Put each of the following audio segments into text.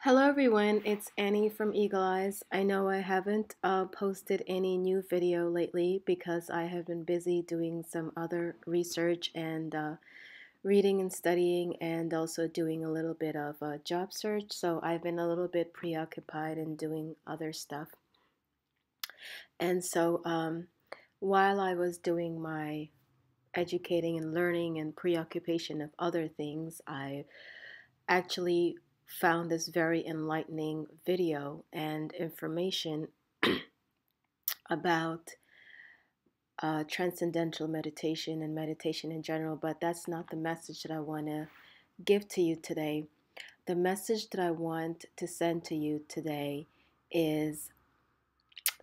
Hello everyone, it's Annie from Eagle Eyes. I know I haven't posted any new video lately because I have been busy doing some other research and reading and studying and also doing a little bit of a job search. So I've been a little bit preoccupied in doing other stuff. And so while I was doing my educating and learning and preoccupation of other things, I actually found this very enlightening video and information about transcendental meditation and meditation in general, but that's not the message that I want to give to you today. The message that I want to send to you today is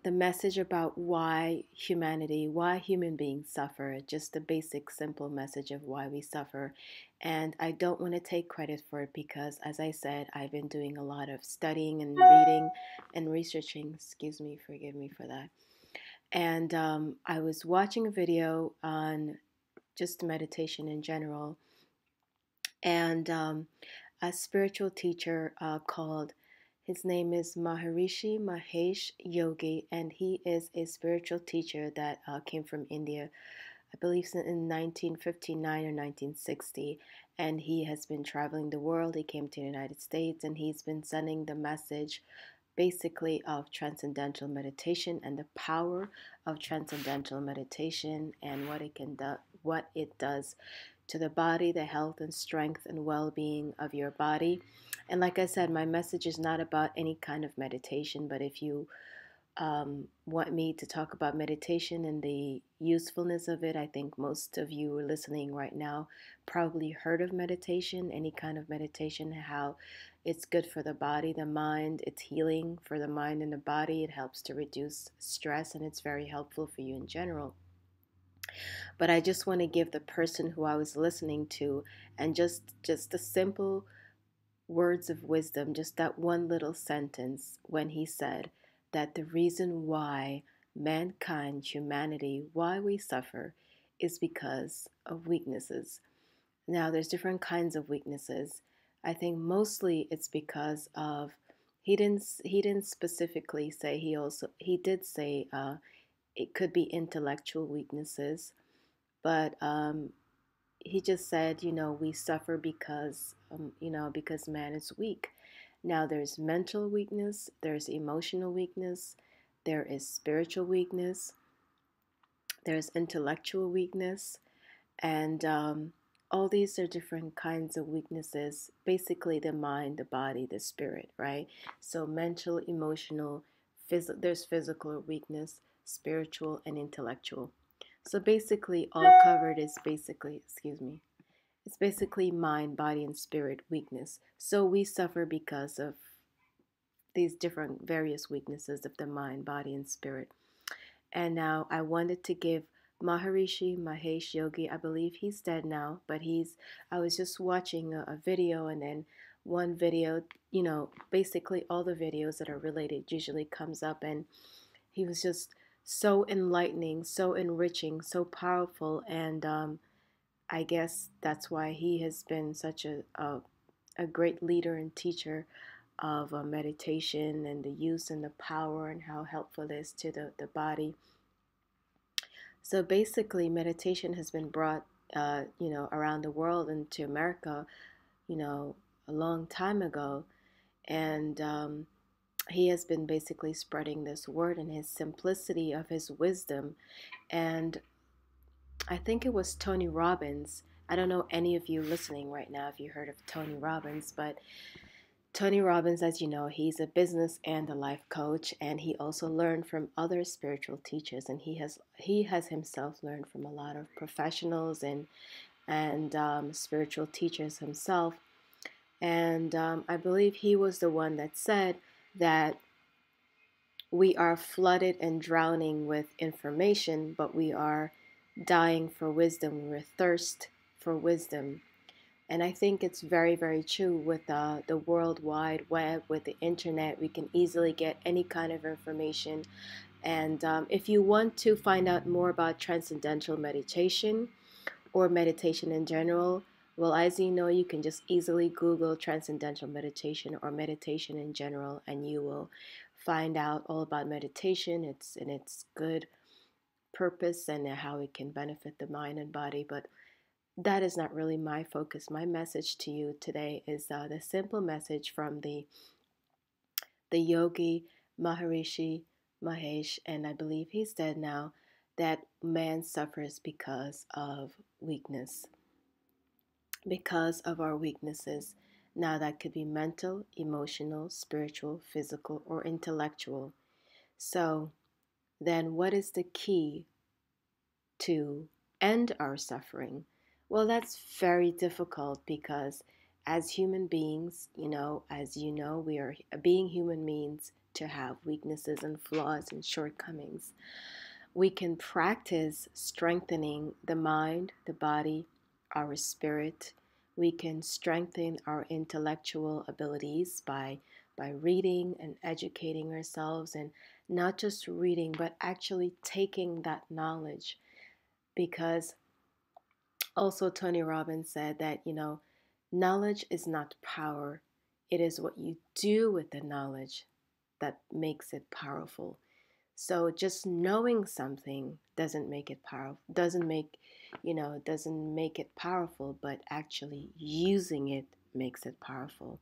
the message about why human beings suffer, just the basic, simple message of why we suffer. And I don't want to take credit for it because, as I said, I've been doing a lot of studying and reading and researching. Excuse me, forgive me for that. And I was watching a video on just meditation in general, and a spiritual teacher called his name is Maharishi Mahesh Yogi, and he is a spiritual teacher that came from India, I believe in 1959 or 1960. And he has been traveling the world. He came to the United States and he's been sending the message basically of transcendental meditation and the power of transcendental meditation and what it does to the body, the health and strength and well-being of your body. And like I said, my message is not about any kind of meditation, but if you want me to talk about meditation and the usefulness of it, I think most of you listening right now probably heard of meditation, any kind of meditation, how it's good for the body, the mind, it's healing for the mind and the body, it helps to reduce stress, and it's very helpful for you in general. But I just want to give the person who I was listening to and just the simple words of wisdom, just that one little sentence when he said that the reason why mankind, humanity, why we suffer is because of weaknesses. Now, there's different kinds of weaknesses. I think mostly it's because of he didn't specifically say he did say it could be intellectual weaknesses, but he just said, we suffer because man is weak. Now, there's mental weakness, there's emotional weakness, there is spiritual weakness, there's intellectual weakness, and all these are different kinds of weaknesses. Basically, the mind, the body, the spirit, right? So, mental, emotional, there's physical weakness, spiritual, and intellectual. So basically, all covered is basically, excuse me, it's basically mind, body, and spirit weakness. So we suffer because of these different various weaknesses of the mind, body, and spirit. And now I wanted to give Maharishi Mahesh Yogi, I believe he's dead now, but I was just watching a video, and then one video, basically all the videos that are related usually comes up, and he was just so enlightening, so enriching, so powerful, and I guess that's why he has been such a great leader and teacher of meditation and the use and the power and how helpful it is to the body. So basically, meditation has been brought, around the world and to America, a long time ago. And he has been basically spreading this word and his simplicity of his wisdom. And I think it was Tony Robbins. I don't know any of you listening right now if you heard of Tony Robbins, but Tony Robbins, as you know, he's a business and a life coach, and he also learned from other spiritual teachers, and he has himself learned from a lot of professionals and spiritual teachers himself. And I believe he was the one that said that we are flooded and drowning with information, but we are dying for wisdom. We're thirst for wisdom. And I think it's very, very true with the World Wide Web, with the internet. We can easily get any kind of information. And if you want to find out more about transcendental meditation or meditation in general, Well, as you know, you can just easily Google transcendental meditation or meditation in general, and you will find out all about meditation, its good purpose and how it can benefit the mind and body. But that is not really my focus. My message to you today is the simple message from the yogi Maharishi Mahesh, and I believe he's dead now, that man suffers because of weakness, because of our weaknesses. Now, that could be mental, emotional, spiritual, physical, or intellectual. So, then what is the key to end our suffering? Well, that's very difficult because as human beings, as you know, we are being human means to have weaknesses and flaws and shortcomings. We can practice strengthening the mind, the body, our spirit. We can strengthen our intellectual abilities by reading and educating ourselves, and not just reading, but actually taking that knowledge. Because also Tony Robbins said that, knowledge is not power. It is what you do with the knowledge that makes it powerful. So just knowing something doesn't make it powerful, doesn't make it powerful, but actually using it makes it powerful.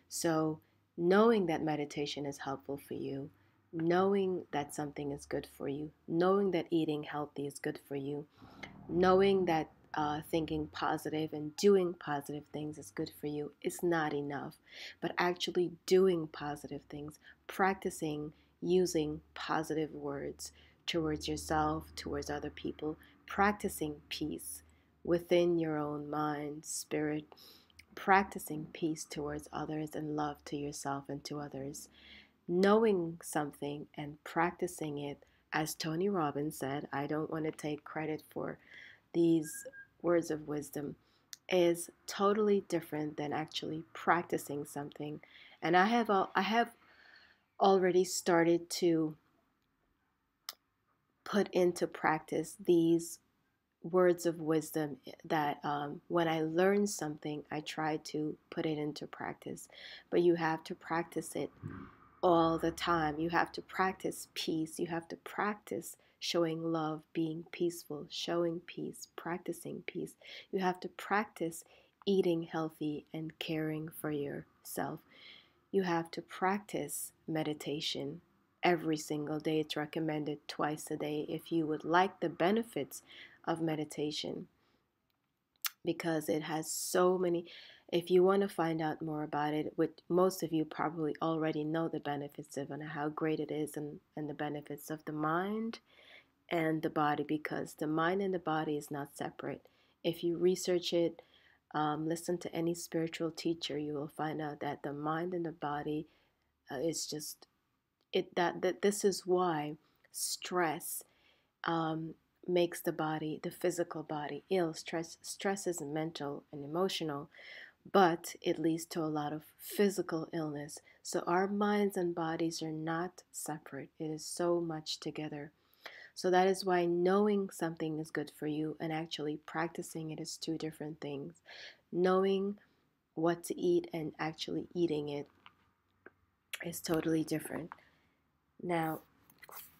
So knowing that meditation is helpful for you, knowing that something is good for you, knowing that eating healthy is good for you, knowing that thinking positive and doing positive things is good for you is not enough. But actually doing positive things, practicing using positive words towards yourself, towards other people, practicing peace within your own mind, spirit, practicing peace towards others and love to yourself and to others. Knowing something and practicing it, as Tony Robbins said, I don't want to take credit for these words of wisdom, is totally different than actually practicing something. And I have already started to put into practice these words of wisdom that when I learn something, I try to put it into practice. But you have to practice it all the time. You have to practice peace. You have to practice showing love, being peaceful, showing peace, practicing peace. You have to practice eating healthy and caring for yourself. You have to practice meditation every single day. It's recommended twice a day if you would like the benefits of meditation, because it has so many. If you want to find out more about it, which most of you probably already know the benefits of and how great it is, and the benefits of the mind and the body, because the mind and the body is not separate. If you research it, listen to any spiritual teacher, you will find out that the mind and the body is just it. That this is why stress makes the body, the physical body, ill. Stress is mental and emotional, but it leads to a lot of physical illness. So our minds and bodies are not separate. It is so much together. So that is why knowing something is good for you and actually practicing it is two different things. Knowing what to eat and actually eating it is totally different. Now,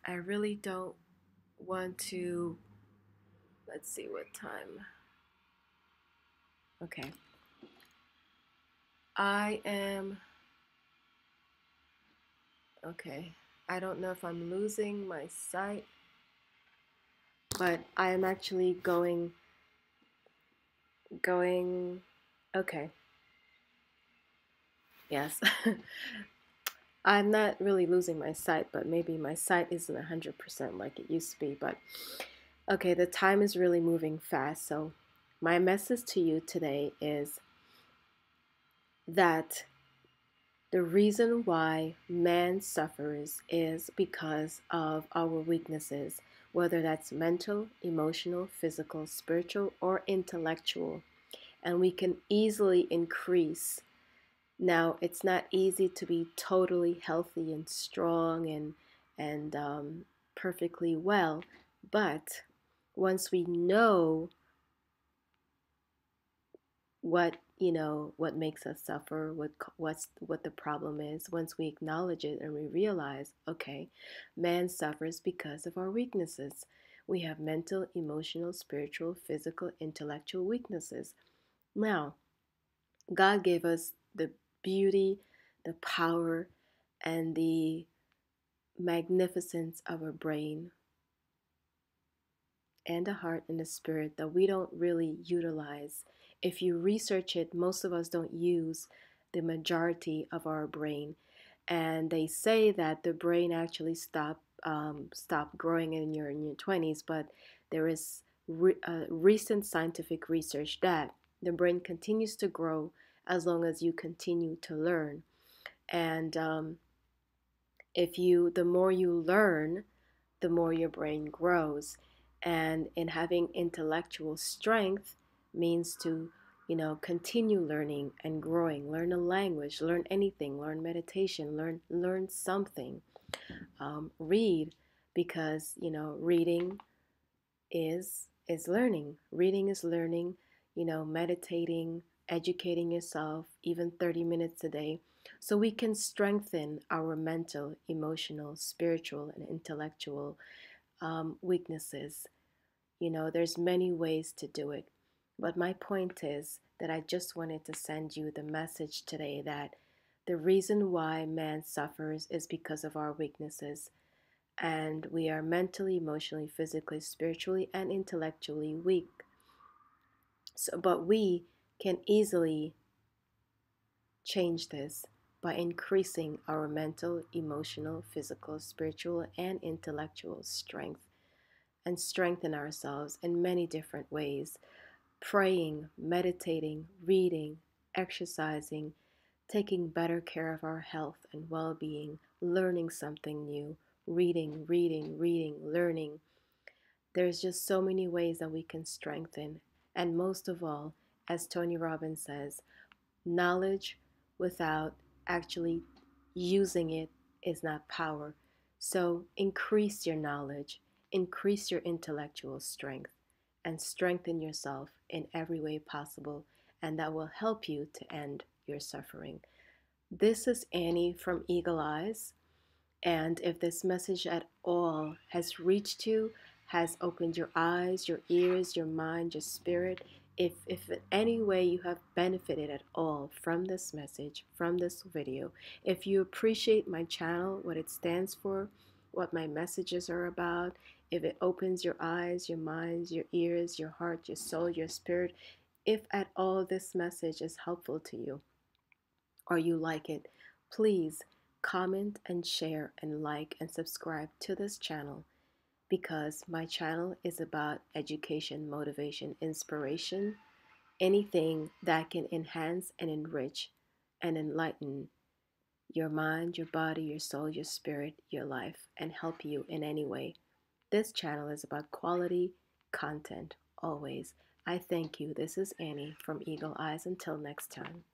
I really don't want to, let's see what time. Okay. I am, okay. I don't know if I'm losing my sight, but I am actually going, okay. Yes. I'm not really losing my sight, but maybe my sight isn't 100% like it used to be. But okay, the time is really moving fast. So, my message to you today is that the reason why man suffers is because of our weaknesses, whether that's mental, emotional, physical, spiritual, or intellectual. And we can easily increase. Now, it's not easy to be totally healthy and strong and perfectly well, but once we know what what makes us suffer, what the problem is. Once we acknowledge it and we realize, okay, man suffers because of our weaknesses. We have mental, emotional, spiritual, physical, intellectual weaknesses. Now, God gave us the beauty, the power, and the magnificence of a brain and a heart and a spirit that we don't really utilize. If you research it, most of us don't use the majority of our brain. And they say that the brain actually stop growing in your 20s, but there is recent scientific research that the brain continues to grow as long as you continue to learn. And if you the more you learn, the more your brain grows. And in having intellectual strength means to, continue learning and growing. Learn a language, learn anything, learn meditation, learn something. Read, because reading is learning. Reading is learning. Meditating, educating yourself, even 30 minutes a day, so we can strengthen our mental, emotional, spiritual, and intellectual weaknesses. There's many ways to do it. But my point is that I just wanted to send you the message today that the reason why man suffers is because of our weaknesses. And we are mentally, emotionally, physically, spiritually, and intellectually weak. But we can easily change this by increasing our mental, emotional, physical, spiritual, and intellectual strength, and strengthen ourselves in many different ways: praying, meditating, reading, exercising, taking better care of our health and well being, learning something new, reading, learning. There's just so many ways that we can strengthen. And most of all, as Tony Robbins says, knowledge without actually using it is not power. So increase your knowledge, increase your intellectual strength, and strengthen yourself in every way possible, and that will help you to end your suffering. This is Annie from Eagle Eyes. And if this message at all has reached you, has opened your eyes, your ears, your mind, your spirit, if in any way you have benefited at all from this message, from this video, if you appreciate my channel, what it stands for, what my messages are about, if it opens your eyes, your minds, your ears, your heart, your soul, your spirit, if at all this message is helpful to you, or you like it, please comment and share and like and subscribe to this channel, because my channel is about education, motivation, inspiration, anything that can enhance and enrich and enlighten your mind, your body, your soul, your spirit, your life, and help you in any way. This channel is about quality content always. I thank you. This is Annie from Eagle Eyes. Until next time.